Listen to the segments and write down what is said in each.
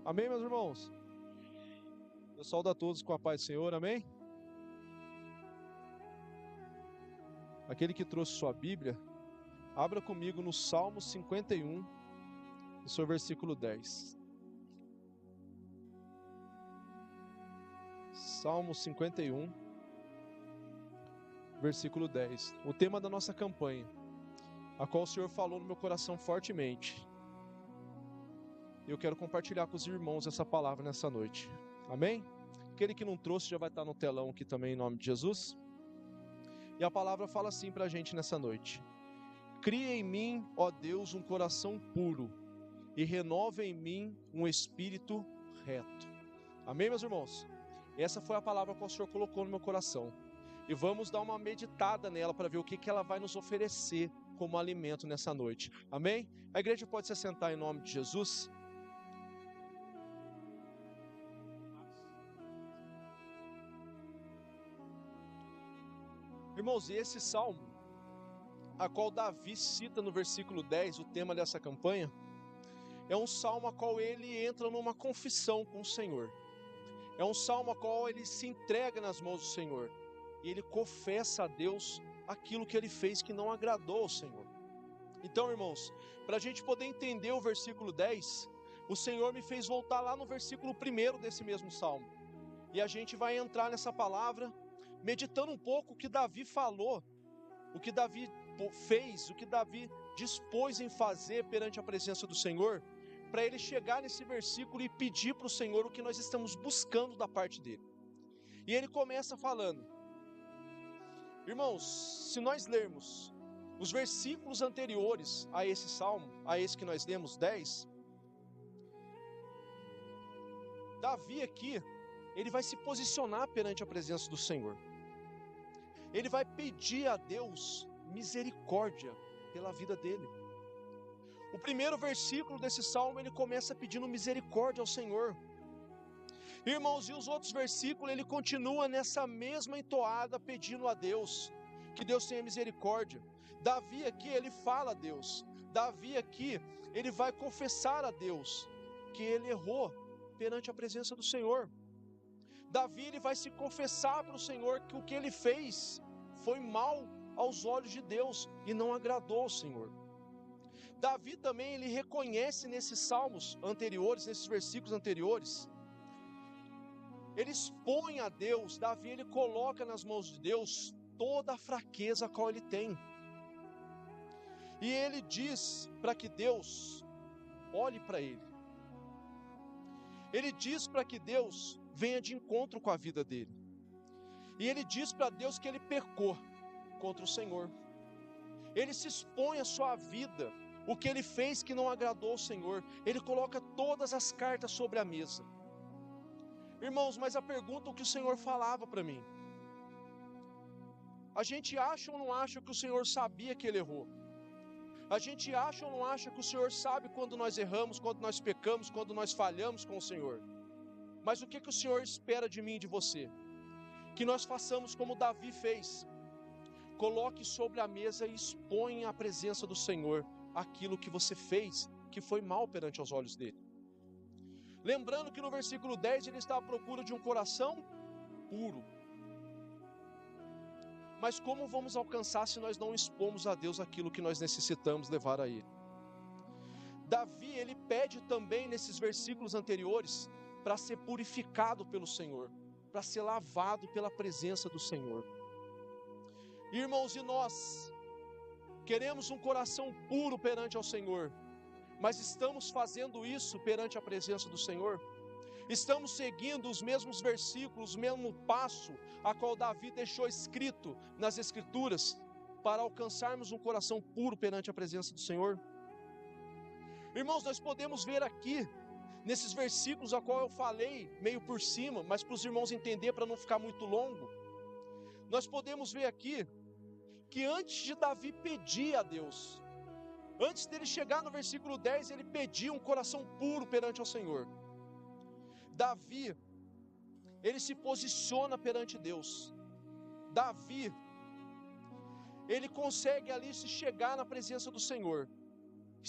Amém, meus irmãos? Eu saúdo a todos com a paz do Senhor, amém? Aquele que trouxe sua Bíblia, abra comigo no Salmo 51, no seu versículo 10. Salmo 51, versículo 10. O tema da nossa campanha, a qual o Senhor falou no meu coração fortemente. Eu quero compartilhar com os irmãos essa palavra nessa noite. Amém? Aquele que não trouxe já vai estar no telão aqui também em nome de Jesus. E a palavra fala assim para a gente nessa noite: cria em mim, ó Deus, um coração puro e renova em mim um espírito reto. Amém, meus irmãos? Essa foi a palavra que o Senhor colocou no meu coração. E vamos dar uma meditada nela para ver o que ela vai nos oferecer como alimento nessa noite. Amém? A igreja pode se assentar em nome de Jesus. Irmãos, e esse salmo, a qual Davi cita no versículo 10, o tema dessa campanha, é um salmo a qual ele entra numa confissão com o Senhor. É um salmo a qual ele se entrega nas mãos do Senhor. E ele confessa a Deus aquilo que ele fez que não agradou ao Senhor. Então, irmãos, para a gente poder entender o versículo 10, o Senhor me fez voltar lá no versículo 1 desse mesmo salmo. E a gente vai entrar nessa palavra, meditando um pouco o que Davi falou, o que Davi fez, o que Davi dispôs em fazer perante a presença do Senhor, para ele chegar nesse versículo e pedir para o Senhor o que nós estamos buscando da parte dele. E ele começa falando: irmãos, se nós lermos os versículos anteriores a esse salmo, a esse que nós lemos, 10, Davi aqui, ele vai se posicionar perante a presença do Senhor. Ele vai pedir a Deus misericórdia pela vida dele. O primeiro versículo desse salmo, ele começa pedindo misericórdia ao Senhor. Irmãos, e os outros versículos, ele continua nessa mesma entoada, pedindo a Deus, que Deus tenha misericórdia. Davi aqui, ele fala a Deus. Davi aqui, ele vai confessar a Deus que ele errou perante a presença do Senhor. Davi, ele vai se confessar para o Senhor que o que ele fez foi mal aos olhos de Deus e não agradou ao Senhor. Davi também, ele reconhece nesses salmos anteriores, nesses versículos anteriores, ele expõe a Deus, Davi, ele coloca nas mãos de Deus toda a fraqueza a qual ele tem. E ele diz para que Deus olhe para ele. Ele diz para que Deus venha de encontro com a vida dele. E ele diz para Deus que ele pecou contra o Senhor. Ele se expõe a sua vida, o que ele fez que não agradou ao Senhor. Ele coloca todas as cartas sobre a mesa. Irmãos, mas a pergunta que o Senhor falava para mim: a gente acha ou não acha que o Senhor sabia que ele errou? A gente acha ou não acha que o Senhor sabe quando nós erramos, quando nós pecamos, quando nós falhamos com o Senhor? Mas o que o Senhor espera de mim e de você? Que nós façamos como Davi fez. Coloque sobre a mesa e exponha a presença do Senhor aquilo que você fez, que foi mal perante os olhos dele. Lembrando que no versículo 10 ele está à procura de um coração puro. Mas como vamos alcançar se nós não expomos a Deus aquilo que nós necessitamos levar a ele? Davi, ele pede também nesses versículos anteriores para ser purificado pelo Senhor, para ser lavado pela presença do Senhor. Irmãos, e nós queremos um coração puro perante ao Senhor, mas estamos fazendo isso perante a presença do Senhor? Estamos seguindo os mesmos versículos, o mesmo passo a qual Davi deixou escrito nas Escrituras para alcançarmos um coração puro perante a presença do Senhor? Irmãos, nós podemos ver aqui, nesses versículos a qual eu falei meio por cima, mas para os irmãos entenderem, para não ficar muito longo, nós podemos ver aqui que antes de Davi pedir a Deus, antes dele chegar no versículo 10, ele pediu um coração puro perante ao Senhor. Davi, ele se posiciona perante Deus. Davi, ele consegue ali se chegar na presença do Senhor,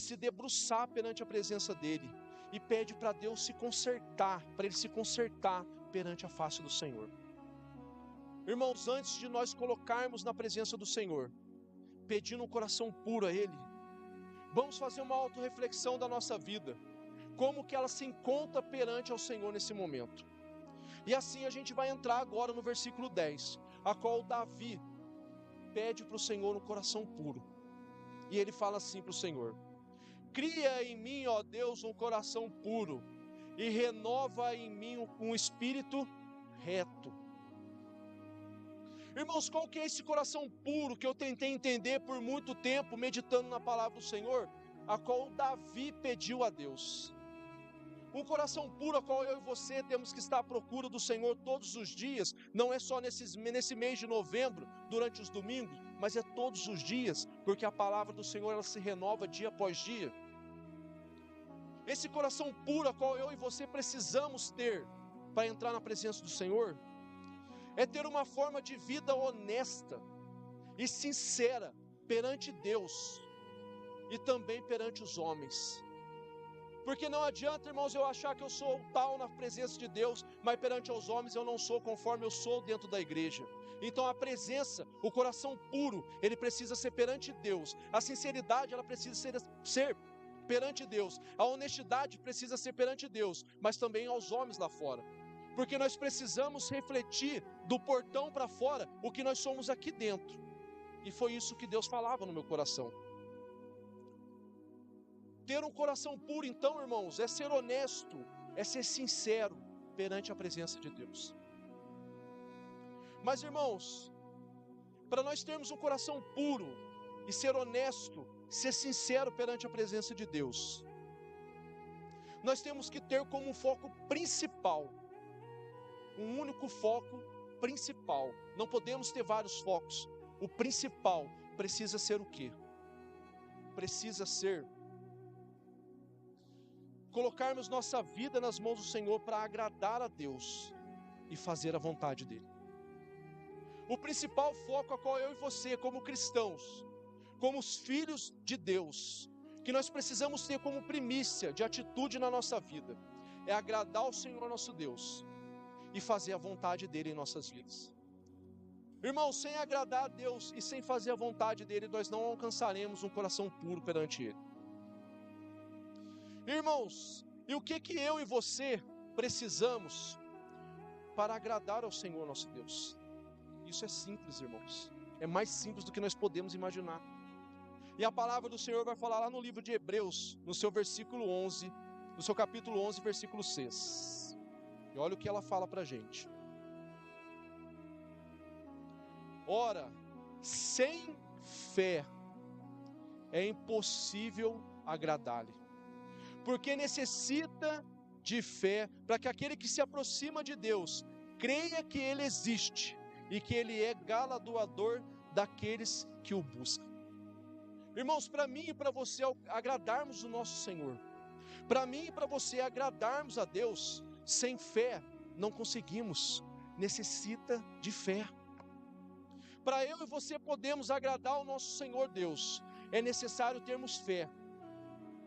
se debruçar perante a presença dele e pede para Deus se consertar, para ele se consertar perante a face do Senhor. Irmãos, antes de nós colocarmos na presença do Senhor, pedindo um coração puro a Ele, vamos fazer uma autorreflexão da nossa vida, como que ela se encontra perante ao Senhor nesse momento. E assim a gente vai entrar agora no versículo 10, a qual Davi pede para o Senhor um coração puro. E ele fala assim para o Senhor: cria em mim, ó Deus, um coração puro, e renova em mim um espírito reto. Irmãos, qual que é esse coração puro que eu tentei entender por muito tempo, meditando na palavra do Senhor, a qual Davi pediu a Deus? Um coração puro, a qual eu e você temos que estar à procura do Senhor todos os dias, não é só nesse mês de novembro, durante os domingos, mas é todos os dias, porque a palavra do Senhor ela se renova dia após dia. Esse coração puro, a qual eu e você precisamos ter para entrar na presença do Senhor, é ter uma forma de vida honesta e sincera perante Deus e também perante os homens. Porque não adianta, irmãos, eu achar que eu sou tal na presença de Deus, mas perante aos homens eu não sou conforme eu sou dentro da igreja. Então a presença, o coração puro, ele precisa ser perante Deus. A sinceridade, ela precisa ser perante Deus. A honestidade precisa ser perante Deus, mas também aos homens lá fora. Porque nós precisamos refletir do portão para fora o que nós somos aqui dentro. E foi isso que Deus falava no meu coração. Ter um coração puro, então, irmãos, é ser honesto, é ser sincero perante a presença de Deus. Mas, irmãos, para nós termos um coração puro e ser honesto, ser sincero perante a presença de Deus, nós temos que ter como foco principal, um único foco principal. Não podemos ter vários focos. O principal precisa ser o quê? Precisa ser colocarmos nossa vida nas mãos do Senhor para agradar a Deus e fazer a vontade dEle. O principal foco a qual eu e você, como cristãos, como os filhos de Deus, que nós precisamos ter como primícia de atitude na nossa vida, é agradar ao Senhor nosso Deus e fazer a vontade dEle em nossas vidas. Irmãos, sem agradar a Deus e sem fazer a vontade dEle, nós não alcançaremos um coração puro perante Ele. Irmãos, e o que eu e você precisamos para agradar ao Senhor nosso Deus? Isso é simples, irmãos. É mais simples do que nós podemos imaginar. E a palavra do Senhor vai falar lá no livro de Hebreus, no seu versículo 11, no seu capítulo 11, versículo 6. E olha o que ela fala para a gente. Ora, sem fé é impossível agradar-lhe, porque necessita de fé para que aquele que se aproxima de Deus creia que Ele existe e que Ele é galardoador daqueles que o buscam. Irmãos, para mim e para você agradarmos o nosso Senhor, para mim e para você agradarmos a Deus, sem fé não conseguimos, necessita de fé. Para eu e você podermos agradar ao nosso Senhor Deus, é necessário termos fé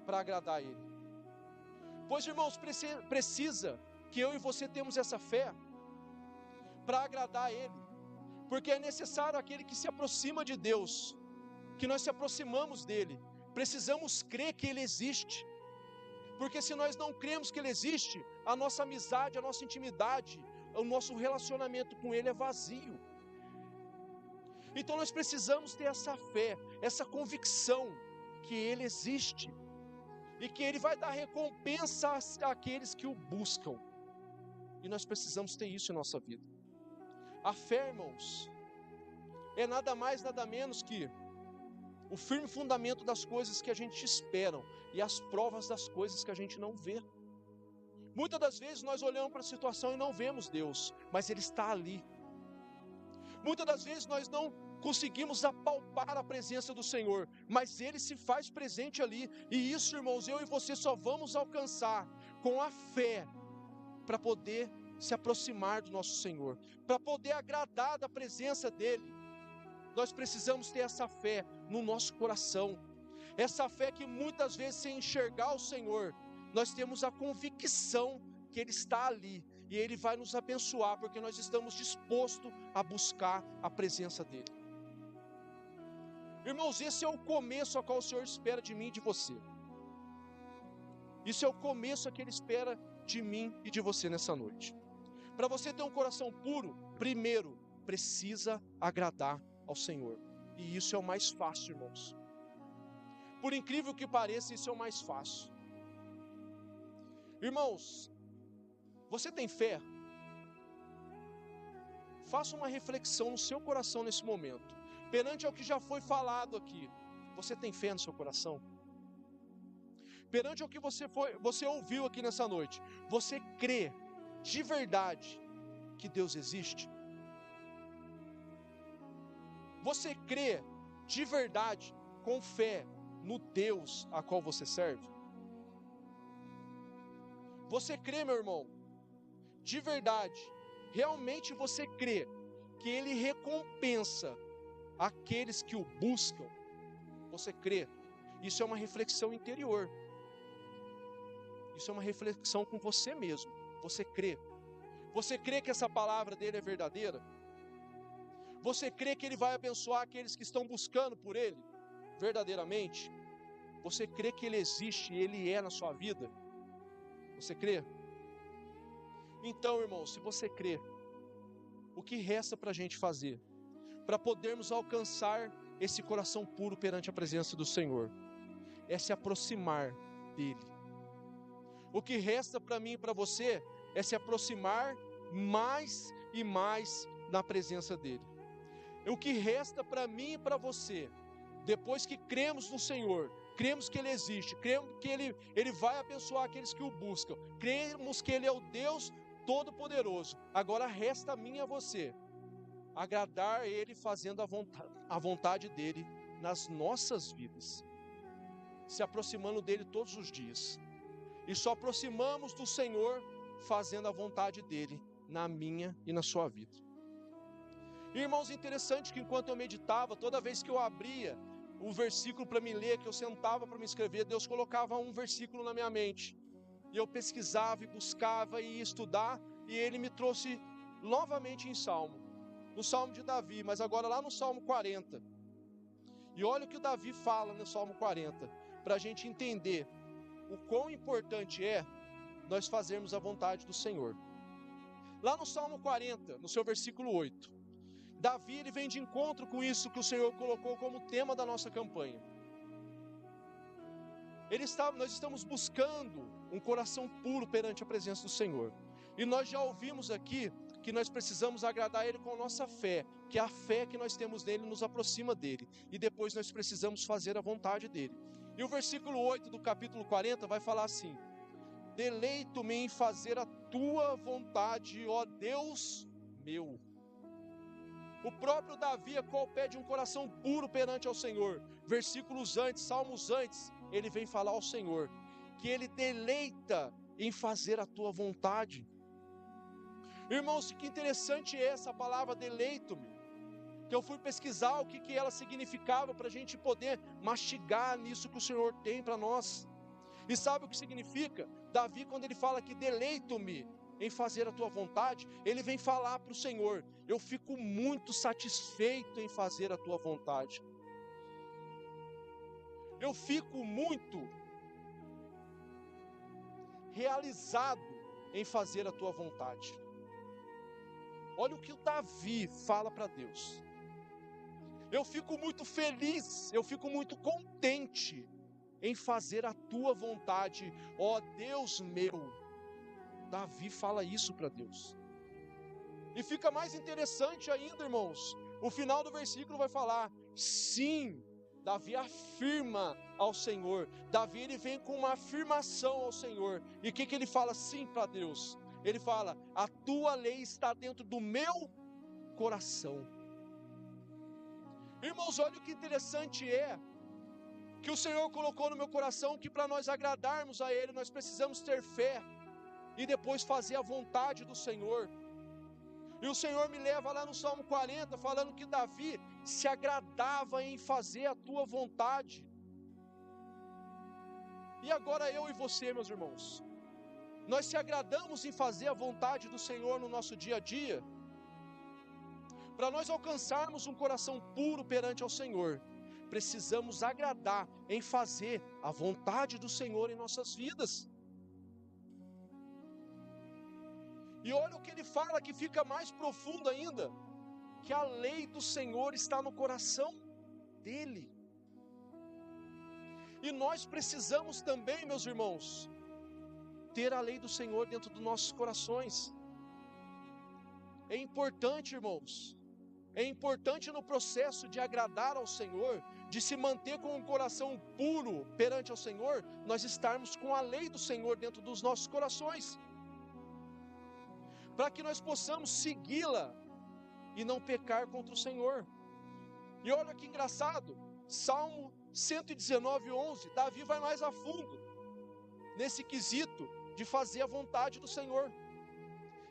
para agradar a Ele. Pois, irmãos, precisa que eu e você temos essa fé para agradar a Ele, porque é necessário aquele que se aproxima de Deus, que nós se aproximamos dEle, precisamos crer que Ele existe, porque se nós não cremos que Ele existe, a nossa amizade, a nossa intimidade, o nosso relacionamento com Ele é vazio. Então nós precisamos ter essa fé, essa convicção que Ele existe e que Ele vai dar recompensa àqueles que o buscam. E nós precisamos ter isso em nossa vida. A fé, irmãos, é nada mais, nada menos que o firme fundamento das coisas que a gente espera e as provas das coisas que a gente não vê. Muitas das vezes nós olhamos para a situação e não vemos Deus, mas Ele está ali. Muitas das vezes nós não conseguimos apalpar a presença do Senhor, mas Ele se faz presente ali, e isso, irmãos, eu e você só vamos alcançar com a fé, para poder se aproximar do nosso Senhor, para poder agradar da presença dEle. Nós precisamos ter essa fé no nosso coração, essa fé que muitas vezes, sem enxergar o Senhor, nós temos a convicção que Ele está ali, e Ele vai nos abençoar, porque nós estamos dispostos a buscar a presença dEle. Irmãos, esse é o começo a qual o Senhor espera de mim e de você. Isso é o começo a que Ele espera de mim e de você nessa noite. Para você ter um coração puro, primeiro, precisa agradar ao Senhor. E isso é o mais fácil, irmãos. Por incrível que pareça, isso é o mais fácil. Irmãos, você tem fé? Faça uma reflexão no seu coração nesse momento. Perante ao que já foi falado aqui, você tem fé no seu coração? Perante ao que você ouviu aqui nessa noite, você crê de verdade que Deus existe? Você crê de verdade, com fé, no Deus a qual você serve? Você crê, meu irmão, de verdade, realmente você crê que Ele recompensa aqueles que o buscam? Você crê? Isso é uma reflexão interior. Isso é uma reflexão com você mesmo. Você crê? Você crê que essa palavra dele é verdadeira? Você crê que Ele vai abençoar aqueles que estão buscando por Ele verdadeiramente? Você crê que Ele existe e Ele é na sua vida? Você crê? Então, irmão, se você crê, o que resta para a gente fazer? Para podermos alcançar esse coração puro perante a presença do Senhor, é se aproximar dEle. O que resta para mim e para você é se aproximar mais e mais na presença dEle. O que resta para mim e para você, depois que cremos no Senhor, cremos que Ele existe, cremos que Ele vai abençoar aqueles que o buscam, cremos que Ele é o Deus Todo-Poderoso, agora resta a mim e a você agradar Ele fazendo a vontade dEle nas nossas vidas, se aproximando dEle todos os dias. E só aproximamos do Senhor fazendo a vontade dEle na minha e na sua vida. Irmãos, interessante que enquanto eu meditava, toda vez que eu abria o versículo para me ler, que eu sentava para me escrever, Deus colocava um versículo na minha mente. E eu pesquisava e buscava e ia estudar, e Ele me trouxe novamente em Salmo. No Salmo de Davi, mas agora lá no Salmo 40. E olha o que o Davi fala no Salmo 40, para a gente entender o quão importante é nós fazermos a vontade do Senhor. Lá no Salmo 40, no seu versículo 8, Davi ele vem de encontro com isso que o Senhor colocou como tema da nossa campanha. Nós estamos buscando um coração puro perante a presença do Senhor. E nós já ouvimos aqui que nós precisamos agradar Ele com a nossa fé, que a fé que nós temos nele nos aproxima dEle. E depois nós precisamos fazer a vontade dEle. E o versículo 8 do capítulo 40 vai falar assim: deleito-me em fazer a tua vontade, ó Deus meu. O próprio Davi, a qual pede um coração puro perante ao Senhor, versículos antes, salmos antes, ele vem falar ao Senhor que ele deleita em fazer a tua vontade. Irmãos, que interessante é essa palavra deleito-me, que eu fui pesquisar o que ela significava para a gente poder mastigar nisso que o Senhor tem para nós. E sabe o que significa? Davi, quando ele fala que deleito-me em fazer a tua vontade, ele vem falar para o Senhor: eu fico muito satisfeito em fazer a tua vontade. Eu fico muito realizado em fazer a tua vontade. Olha o que o Davi fala para Deus. Eu fico muito feliz, eu fico muito contente em fazer a tua vontade, ó Deus meu. Davi fala isso para Deus. E fica mais interessante ainda, irmãos, o final do versículo vai falar: sim, Davi afirma ao Senhor. Davi ele vem com uma afirmação ao Senhor. E o que ele fala sim para Deus? Ele fala: a tua lei está dentro do meu coração. Irmãos, olha o que interessante é que o Senhor colocou no meu coração, que para nós agradarmos a Ele, nós precisamos ter fé e depois fazer a vontade do Senhor. E o Senhor me leva lá no Salmo 40, falando que Davi se agradava em fazer a tua vontade. E agora eu e você, meus irmãos, nós se agradamos em fazer a vontade do Senhor no nosso dia a dia? Para nós alcançarmos um coração puro perante ao Senhor, precisamos agradar em fazer a vontade do Senhor em nossas vidas. E olha o que ele fala, que fica mais profundo ainda, que a lei do Senhor está no coração dele. E nós precisamos também, meus irmãos, ter a lei do Senhor dentro dos nossos corações. É importante, irmãos, é importante no processo de agradar ao Senhor, de se manter com um coração puro perante ao Senhor, nós estarmos com a lei do Senhor dentro dos nossos corações, para que nós possamos segui-la e não pecar contra o Senhor. E olha que engraçado, Salmo 119:11, Davi vai mais a fundo nesse quesito de fazer a vontade do Senhor.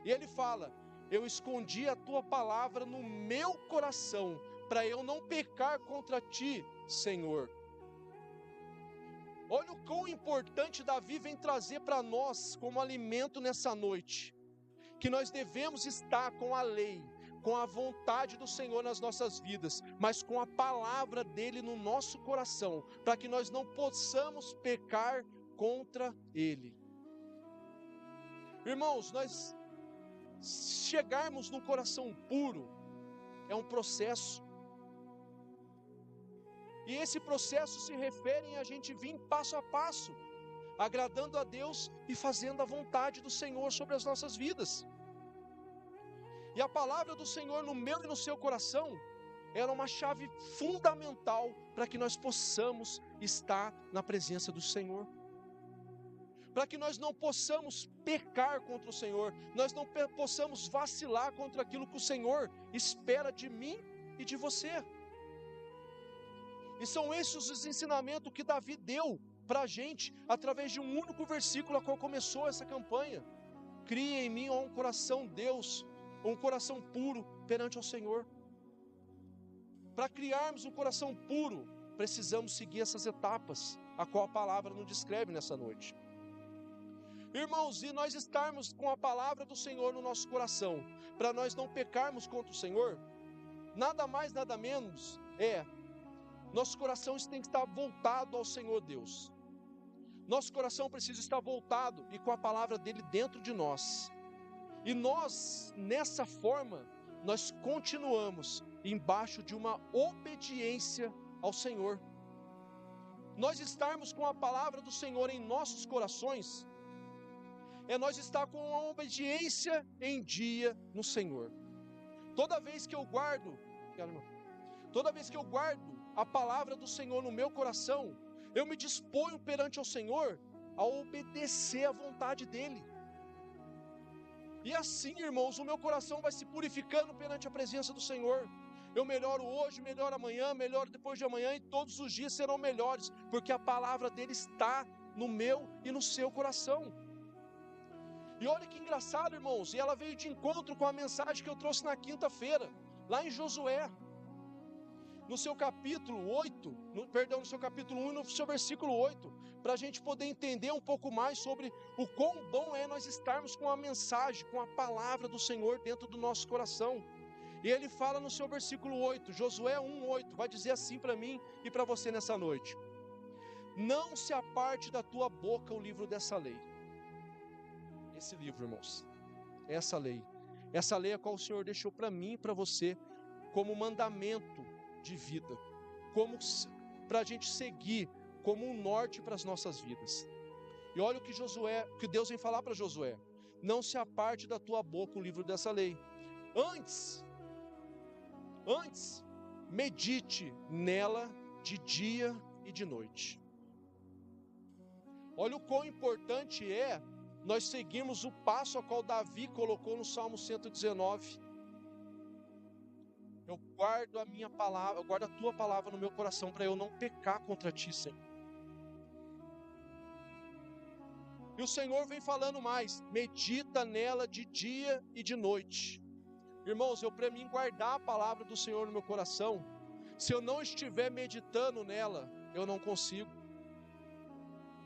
E ele fala: eu escondi a tua palavra no meu coração, para eu não pecar contra ti, Senhor. Olha o quão importante Davi vem trazer para nós como alimento nessa noite, que nós devemos estar com a lei, com a vontade do Senhor nas nossas vidas, mas com a palavra dele no nosso coração, para que nós não possamos pecar contra ele. Irmãos, nós chegarmos num coração puro é um processo, e esse processo se refere a gente vir passo a passo, agradando a Deus e fazendo a vontade do Senhor sobre as nossas vidas. E a palavra do Senhor no meu e no seu coração era uma chave fundamental para que nós possamos estar na presença do Senhor, para que nós não possamos pecar contra o Senhor, nós não possamos vacilar contra aquilo que o Senhor espera de mim e de você. E são esses os ensinamentos que Davi deu para a gente, através de um único versículo a qual começou essa campanha: cria em mim um coração, Deus, um coração puro perante ao Senhor. Para criarmos um coração puro, precisamos seguir essas etapas, a qual a palavra nos descreve nessa noite. Irmãos, e nós estarmos com a palavra do Senhor no nosso coração, para nós não pecarmos contra o Senhor, nada mais, nada menos nosso coração tem que estar voltado ao Senhor Deus. Nosso coração precisa estar voltado e com a palavra dele dentro de nós. E nós, nessa forma, nós continuamos embaixo de uma obediência ao Senhor. Nós estarmos com a palavra do Senhor em nossos corações, é nós estar com uma obediência em dia no Senhor. Toda vez que eu guardo a palavra do Senhor no meu coração, eu me disponho perante ao Senhor a obedecer a vontade dEle. E assim, irmãos, o meu coração vai se purificando perante a presença do Senhor. Eu melhoro hoje, melhoro amanhã, melhoro depois de amanhã, e todos os dias serão melhores, porque a palavra dEle está no meu e no seu coração. E olha que engraçado, irmãos, e ela veio de encontro com a mensagem que eu trouxe na quinta-feira, lá em Josué, no seu capítulo 1 e no seu versículo 8, para a gente poder entender um pouco mais sobre o quão bom é nós estarmos com a mensagem, com a palavra do Senhor dentro do nosso coração. E ele fala no seu versículo 8, Josué 1:8, vai dizer assim para mim e para você nessa noite: não se aparte da tua boca o livro dessa lei. Esse livro, irmãos, essa lei a qual o Senhor deixou para mim e para você como mandamento de vida, como para a gente seguir, como um norte para as nossas vidas. E olha o que Deus vem falar para Josué: não se aparte da tua boca o livro dessa lei, antes medite nela de dia e de noite. Olha o quão importante é nós seguirmos o passo a qual Davi colocou no Salmo 119. Eu guardo a minha palavra, eu guardo a tua palavra no meu coração, para eu não pecar contra ti, Senhor. E o Senhor vem falando mais: medita nela de dia e de noite. Irmãos, para mim guardar a palavra do Senhor no meu coração, se eu não estiver meditando nela, eu não consigo.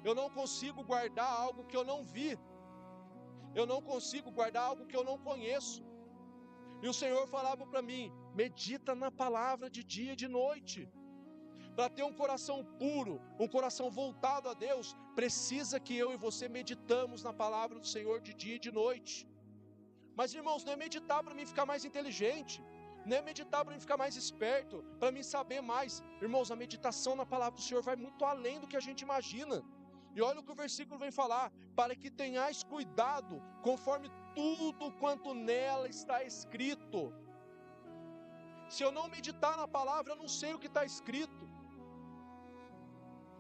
Eu não consigo guardar algo que eu não vi. Eu não consigo guardar algo que eu não conheço. E o Senhor falava para mim: medita na palavra de dia e de noite. Para ter um coração puro, um coração voltado a Deus, precisa que eu e você meditamos na palavra do Senhor de dia e de noite. Mas, irmãos, não é meditar para mim ficar mais inteligente, não é meditar para mim ficar mais esperto, para mim saber mais. Irmãos, a meditação na palavra do Senhor vai muito além do que a gente imagina. E olha o que o versículo vem falar: para que tenhais cuidado, conforme tudo quanto nela está escrito. Se eu não meditar na palavra, eu não sei o que está escrito.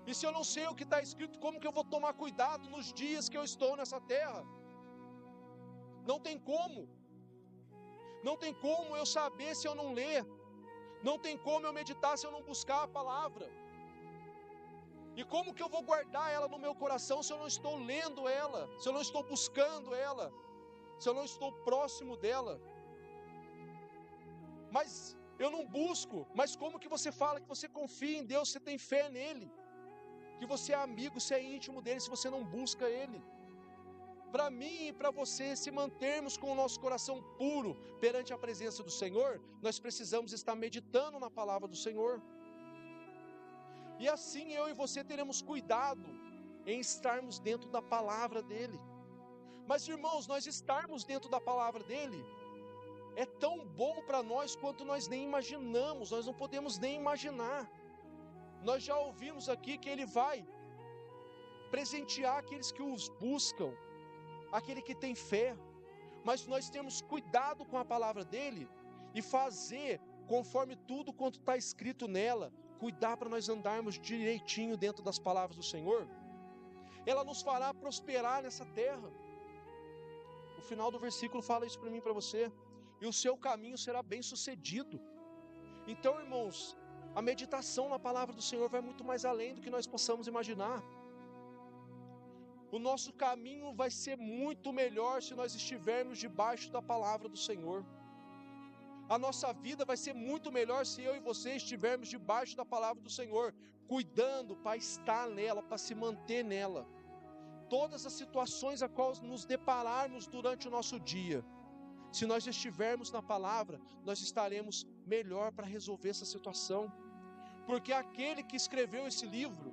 E se eu não sei o que está escrito, como que eu vou tomar cuidado nos dias que eu estou nessa terra? Não tem como. Não tem como eu saber se eu não ler. Não tem como eu meditar se eu não buscar a palavra. E como que eu vou guardar ela no meu coração se eu não estou lendo ela, se eu não estou buscando ela, se eu não estou próximo dela? Mas eu não busco. Mas como que você fala que você confia em Deus, você tem fé nele, que você é amigo, você é íntimo dele, se você não busca ele? Para mim e para você, se mantermos com o nosso coração puro perante a presença do Senhor, nós precisamos estar meditando na palavra do Senhor. E assim eu e você teremos cuidado em estarmos dentro da palavra dele. Mas, irmãos, nós estarmos dentro da palavra dele é tão bom para nós quanto nós nem imaginamos, nós não podemos nem imaginar. Nós já ouvimos aqui que ele vai presentear aqueles que os buscam, aquele que tem fé. Mas nós temos cuidado com a palavra dele e fazer conforme tudo quanto está escrito nela, cuidar para nós andarmos direitinho dentro das palavras do Senhor. Ela nos fará prosperar nessa terra. O final do versículo fala isso para mim e para você: e o seu caminho será bem sucedido. Então, irmãos, a meditação na palavra do Senhor vai muito mais além do que nós possamos imaginar. O nosso caminho vai ser muito melhor se nós estivermos debaixo da palavra do Senhor. A nossa vida vai ser muito melhor se eu e você estivermos debaixo da palavra do Senhor, cuidando para estar nela, para se manter nela. Todas as situações a quais nos depararmos durante o nosso dia, se nós estivermos na palavra, nós estaremos melhor para resolver essa situação. Porque aquele que escreveu esse livro,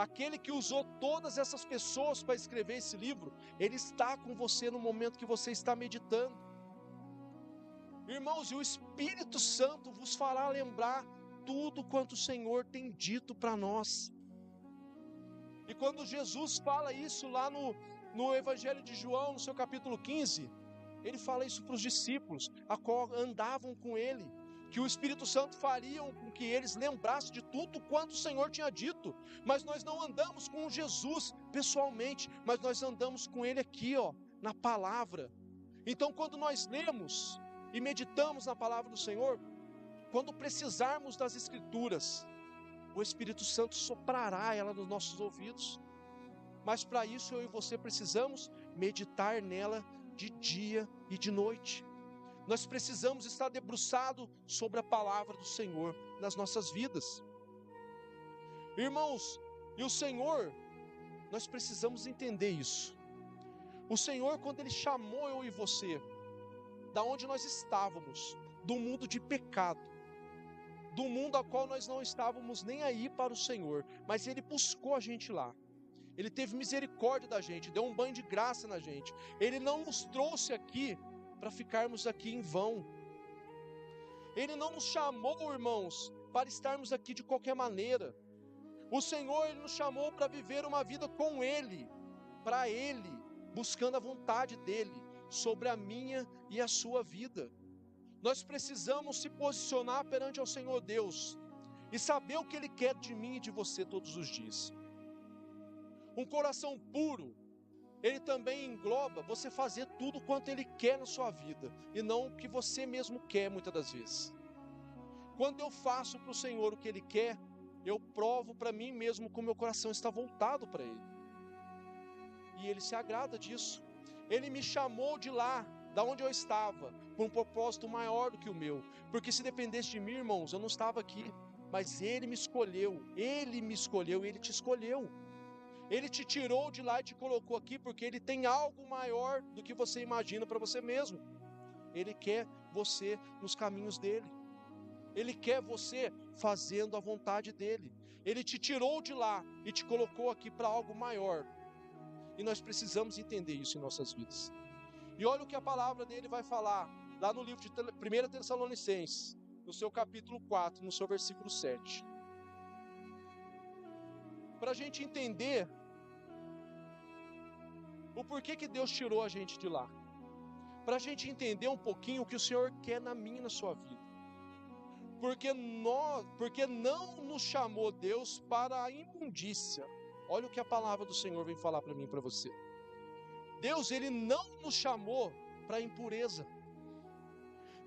aquele que usou todas essas pessoas para escrever esse livro, ele está com você no momento que você está meditando. Irmãos, e o Espírito Santo vos fará lembrar tudo quanto o Senhor tem dito para nós. E quando Jesus fala isso lá no Evangelho de João, no seu capítulo 15, ele fala isso para os discípulos, a qual andavam com ele, que o Espírito Santo faria com que eles lembrassem de tudo quanto o Senhor tinha dito. Mas nós não andamos com Jesus pessoalmente, mas nós andamos com ele aqui, na palavra. Então, quando nós lemos e meditamos na palavra do Senhor, quando precisarmos das Escrituras, o Espírito Santo soprará ela nos nossos ouvidos. Mas para isso eu e você precisamos meditar nela de dia e de noite. Nós precisamos estar debruçados sobre a palavra do Senhor nas nossas vidas. Irmãos, e o Senhor, nós precisamos entender isso. O Senhor, quando Ele chamou eu e você, da onde nós estávamos, do mundo de pecado, do mundo a qual nós não estávamos nem aí para o Senhor, mas Ele buscou a gente lá. Ele teve misericórdia da gente, deu um banho de graça na gente. Ele não nos trouxe aqui para ficarmos aqui em vão. Ele não nos chamou, irmãos, para estarmos aqui de qualquer maneira. O Senhor, Ele nos chamou para viver uma vida com Ele, para Ele, buscando a vontade dEle, sobre a minha e a sua vida. Nós precisamos se posicionar perante ao Senhor Deus, e saber o que Ele quer de mim e de você todos os dias. Um coração puro, ele também engloba você fazer tudo quanto Ele quer na sua vida, e não o que você mesmo quer muitas das vezes. Quando eu faço para o Senhor o que Ele quer, eu provo para mim mesmo que o meu coração está voltado para Ele. E Ele se agrada disso. Ele me chamou de lá, da onde eu estava, com um propósito maior do que o meu. Porque se dependesse de mim, irmãos, eu não estava aqui. Mas Ele me escolheu, Ele te escolheu. Ele te tirou de lá e te colocou aqui porque Ele tem algo maior do que você imagina para você mesmo. Ele quer você nos caminhos dEle. Ele quer você fazendo a vontade dEle. Ele te tirou de lá e te colocou aqui para algo maior. E nós precisamos entender isso em nossas vidas. E olha o que a palavra dele vai falar, lá no livro de 1 Tessalonicenses, no seu capítulo 4, no seu versículo 7. Para a gente entender o porquê que Deus tirou a gente de lá. Para a gente entender um pouquinho o que o Senhor quer na minha e na sua vida. Porque não nos chamou Deus para a imundícia. Olha o que a palavra do Senhor vem falar para mim e para você. Deus, Ele não nos chamou para a impureza.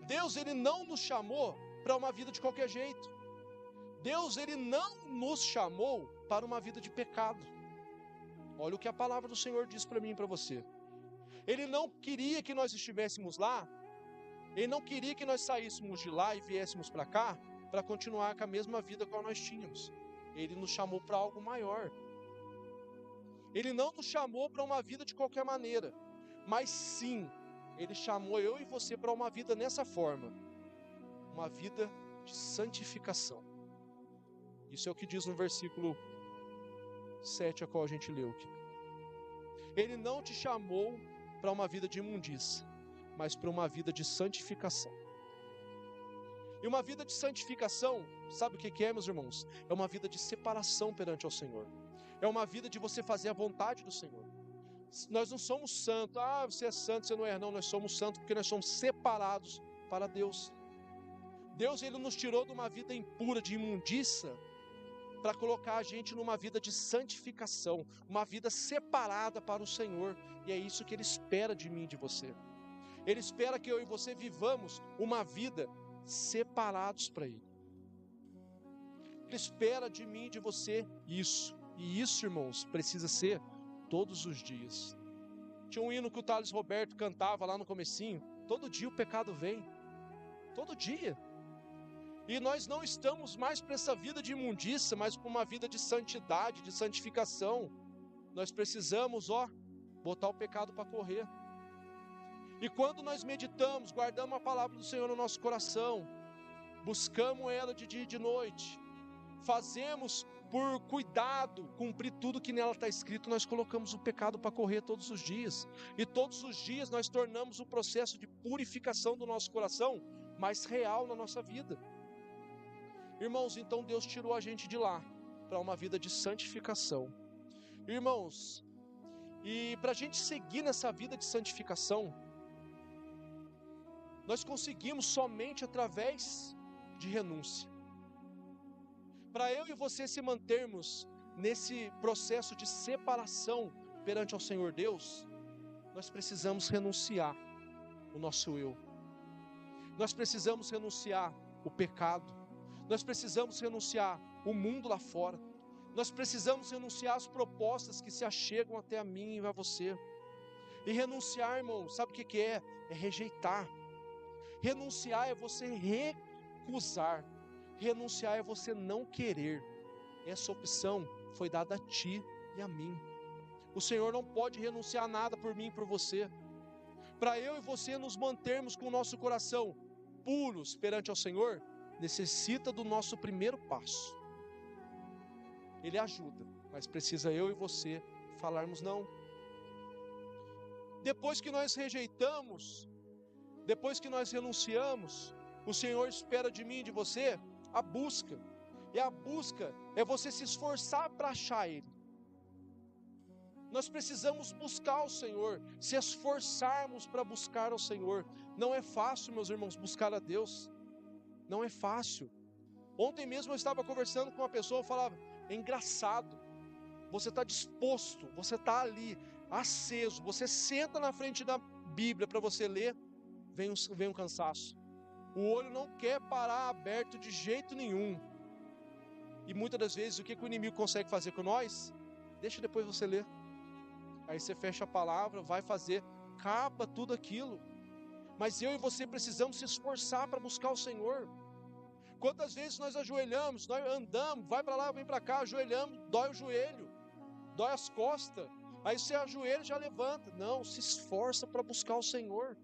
Deus, Ele não nos chamou para uma vida de qualquer jeito. Deus, Ele não nos chamou para uma vida de pecado. Olha o que a palavra do Senhor diz para mim e para você. Ele não queria que nós estivéssemos lá. Ele não queria que nós saíssemos de lá e viéssemos para cá para continuar com a mesma vida que nós tínhamos. Ele nos chamou para algo maior. Ele não nos chamou para uma vida de qualquer maneira, mas sim, Ele chamou eu e você para uma vida nessa forma, uma vida de santificação. Isso é o que diz no versículo 7, a qual a gente leu aqui. Ele não te chamou para uma vida de imundícia, mas para uma vida de santificação. E uma vida de santificação, sabe o que é, meus irmãos? É uma vida de separação perante ao Senhor. É uma vida de você fazer a vontade do Senhor. Nós não somos santos. Você é santo, você não é. Não, nós somos santos porque nós somos separados para Deus. Deus, Ele nos tirou de uma vida impura, de imundícia, para colocar a gente numa vida de santificação, uma vida separada para o Senhor. E é isso que Ele espera de mim e de você. Ele espera que eu e você vivamos uma vida separados para Ele. Ele espera de mim e de você isso. E isso, irmãos, precisa ser todos os dias. Tinha um hino que o Thales Roberto cantava lá no comecinho. Todo dia o pecado vem. Todo dia. E nós não estamos mais para essa vida de imundícia, mas para uma vida de santidade, de santificação. Nós precisamos, botar o pecado para correr. E quando nós meditamos, guardamos a palavra do Senhor no nosso coração, buscamos ela de dia e de noite, fazemos por cuidado, cumprir tudo que nela está escrito, nós colocamos o pecado para correr todos os dias. E todos os dias nós tornamos o processo de purificação do nosso coração mais real na nossa vida. Irmãos, então Deus tirou a gente de lá para uma vida de santificação. Irmãos, e para a gente seguir nessa vida de santificação, nós conseguimos somente através de renúncia. Para eu e você se mantermos nesse processo de separação perante ao Senhor Deus, nós precisamos renunciar o nosso eu. Nós precisamos renunciar o pecado. Nós precisamos renunciar o mundo lá fora. Nós precisamos renunciar as propostas que se achegam até a mim e a você. E renunciar, irmão, sabe o que é? É rejeitar. Renunciar é você recusar. Renunciar é você não querer. Essa opção foi dada a ti e a mim. O Senhor não pode renunciar a nada por mim e por você. Para eu e você nos mantermos com o nosso coração puros perante ao Senhor, necessita do nosso primeiro passo. Ele ajuda, mas precisa eu e você falarmos não. Depois que nós rejeitamos, depois que nós renunciamos, o Senhor espera de mim e de você a busca. E a busca é você se esforçar para achar Ele. Nós precisamos buscar o Senhor, se esforçarmos para buscar ao Senhor. Não é fácil, meus irmãos, buscar a Deus. Não é fácil. Ontem mesmo eu estava conversando com uma pessoa, eu falava, é engraçado, você está disposto, você está ali, aceso, você senta na frente da Bíblia para você ler, vem um cansaço. O olho não quer parar aberto de jeito nenhum. E muitas das vezes o que o inimigo consegue fazer com nós? Deixa depois você ler. Aí você fecha a palavra, vai fazer, capa tudo aquilo. Mas eu e você precisamos se esforçar para buscar o Senhor. Quantas vezes nós ajoelhamos, nós andamos, vai para lá, vem para cá, ajoelhamos, dói o joelho. dói as costas, aí você ajoelha e já levanta. Não, se esforça para buscar o Senhor.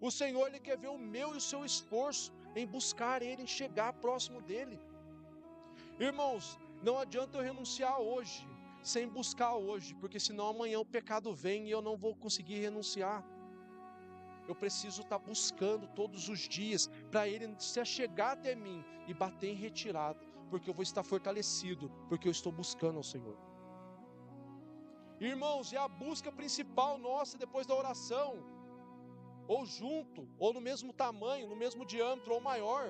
O Senhor, Ele quer ver o meu e o seu esforço em buscar Ele, em chegar próximo dEle. Irmãos, não adianta eu renunciar hoje, sem buscar hoje, porque senão amanhã o pecado vem e eu não vou conseguir renunciar. Eu preciso estar buscando todos os dias, para Ele se chegar até mim e bater em retirada, porque eu vou estar fortalecido, porque eu estou buscando ao Senhor. Irmãos, é a busca principal nossa depois da oração, ou junto, ou no mesmo tamanho, no mesmo diâmetro, ou maior,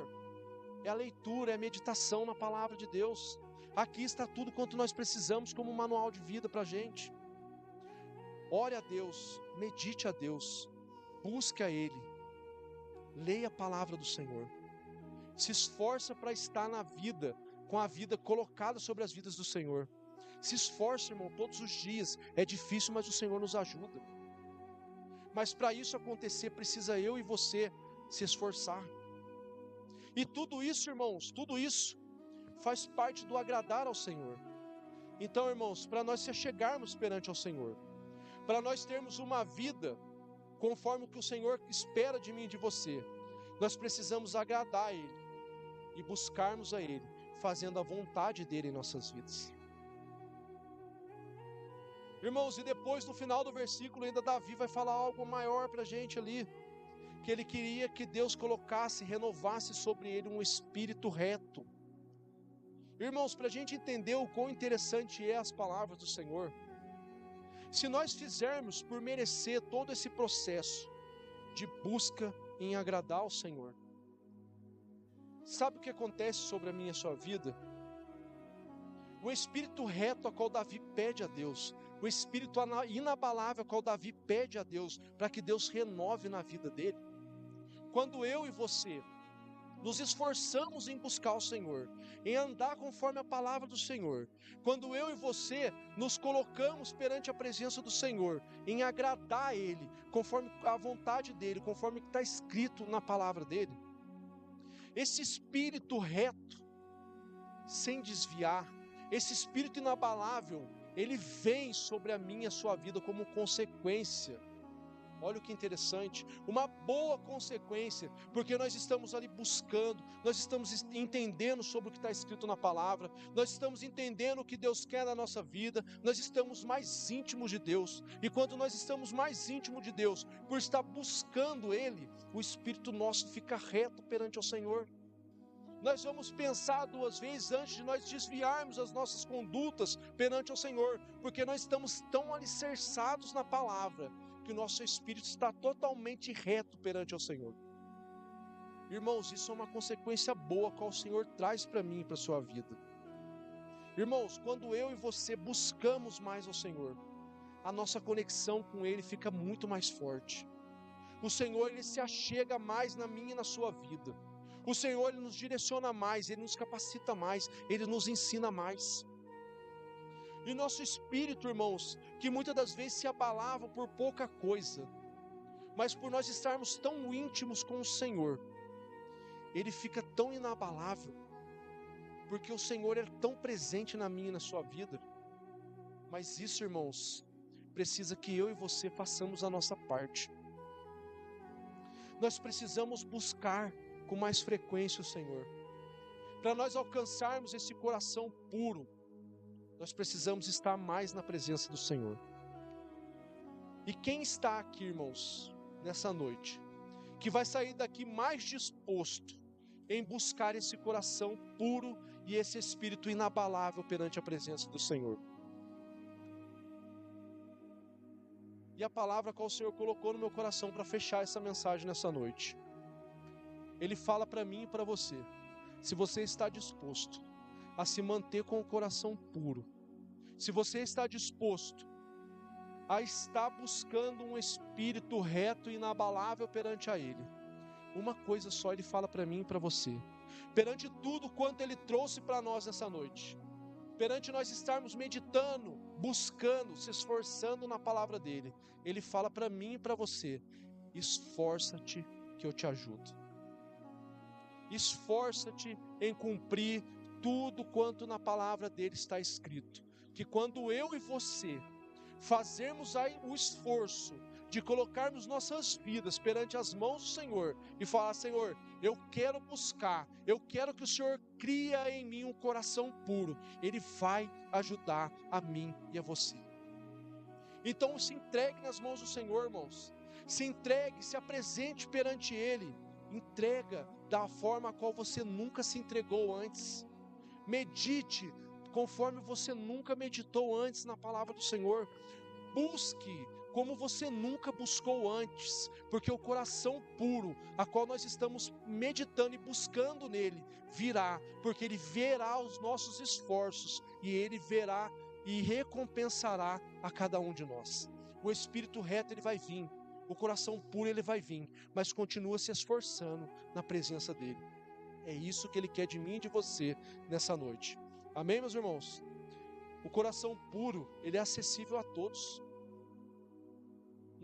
é a leitura, é a meditação na palavra de Deus. Aqui está tudo quanto nós precisamos como um manual de vida para a gente. Ore a Deus, medite a Deus, busque a Ele, leia a palavra do Senhor, se esforça para estar na vida, com a vida colocada sobre as vidas do Senhor. Se esforça, irmão, todos os dias. É difícil, mas o Senhor nos ajuda. Mas para isso acontecer, precisa eu e você se esforçar. E tudo isso, irmãos, tudo isso faz parte do agradar ao Senhor. Então, irmãos, para nós se chegarmos perante ao Senhor, para nós termos uma vida conforme o que o Senhor espera de mim e de você, nós precisamos agradar a Ele e buscarmos a Ele, fazendo a vontade dEle em nossas vidas. Irmãos, e depois no final do versículo ainda Davi vai falar algo maior para a gente ali, que ele queria que Deus colocasse, renovasse sobre ele um espírito reto. Irmãos, para a gente entender o quão interessante é as palavras do Senhor, se nós fizermos por merecer todo esse processo de busca em agradar ao Senhor, sabe o que acontece sobre a minha e a sua vida? O espírito reto a qual Davi pede a Deus, o espírito inabalável a qual Davi pede a Deus, para que Deus renove na vida dele. Quando eu e você nos esforçamos em buscar o Senhor, em andar conforme a palavra do Senhor, quando eu e você nos colocamos perante a presença do Senhor, em agradar a Ele, conforme a vontade dEle, conforme está escrito na palavra dEle, esse espírito reto, sem desviar, esse espírito inabalável, ele vem sobre a minha e a sua vida como consequência. Olha o que interessante, uma boa consequência, porque nós estamos ali buscando, nós estamos entendendo sobre o que está escrito na palavra, nós estamos entendendo o que Deus quer na nossa vida, nós estamos mais íntimos de Deus, e quando nós estamos mais íntimos de Deus, por estar buscando Ele, o espírito nosso fica reto perante o Senhor. Nós vamos pensar duas vezes antes de nós desviarmos as nossas condutas perante o Senhor, porque nós estamos tão alicerçados na palavra, que o nosso espírito está totalmente reto perante o Senhor. Irmãos, isso é uma consequência boa que o Senhor traz para mim e para a sua vida. Irmãos, quando eu e você buscamos mais ao Senhor, a nossa conexão com Ele fica muito mais forte. O Senhor, Ele se achega mais na minha e na sua vida. O Senhor, Ele nos direciona mais, Ele nos capacita mais, Ele nos ensina mais. E nosso espírito, irmãos, que muitas das vezes se abalava por pouca coisa, mas por nós estarmos tão íntimos com o Senhor, ele fica tão inabalável, porque o Senhor é tão presente na minha e na sua vida. Mas isso, irmãos, precisa que eu e você façamos a nossa parte. Nós precisamos buscar com mais frequência o Senhor. Para nós alcançarmos esse coração puro, nós precisamos estar mais na presença do Senhor. E quem está aqui, irmãos, nessa noite, que vai sair daqui mais disposto em buscar esse coração puro e esse espírito inabalável perante a presença do Senhor? E a palavra que o Senhor colocou no meu coração para fechar essa mensagem nessa noite, Ele fala para mim e para você, se você está disposto a se manter com o coração puro, se você está disposto a estar buscando um espírito reto e inabalável perante a Ele, uma coisa só Ele fala para mim e para você, perante tudo quanto Ele trouxe para nós nessa noite, perante nós estarmos meditando, buscando, se esforçando na palavra dEle, Ele fala para mim e para você, esforça-te que eu te ajudo. Esforça-te em cumprir tudo quanto na palavra dele está escrito, que quando eu e você fazermos aí o esforço de colocarmos nossas vidas perante as mãos do Senhor e falar: Senhor, eu quero buscar, eu quero que o Senhor cria em mim um coração puro, Ele vai ajudar a mim e a você. Então se entregue nas mãos do Senhor, irmãos. Se entregue, se apresente perante Ele. Entrega da forma a qual você nunca se entregou antes. Medite conforme você nunca meditou antes na palavra do Senhor. Busque como você nunca buscou antes, porque o coração puro, a qual nós estamos meditando e buscando nele, virá, porque ele verá os nossos esforços e ele verá e recompensará a cada um de nós. O espírito reto ele vai vir, o coração puro ele vai vir, mas continua se esforçando na presença dele. É isso que ele quer de mim e de você nessa noite. Amém, meus irmãos? O coração puro, ele é acessível a todos.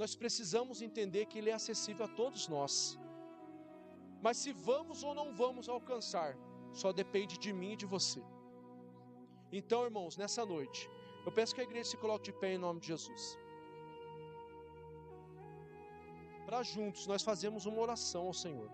Nós precisamos entender que ele é acessível a todos nós. Mas se vamos ou não vamos alcançar, só depende de mim e de você. Então, irmãos, nessa noite, eu peço que a igreja se coloque de pé em nome de Jesus. Para juntos nós fazemos uma oração ao Senhor.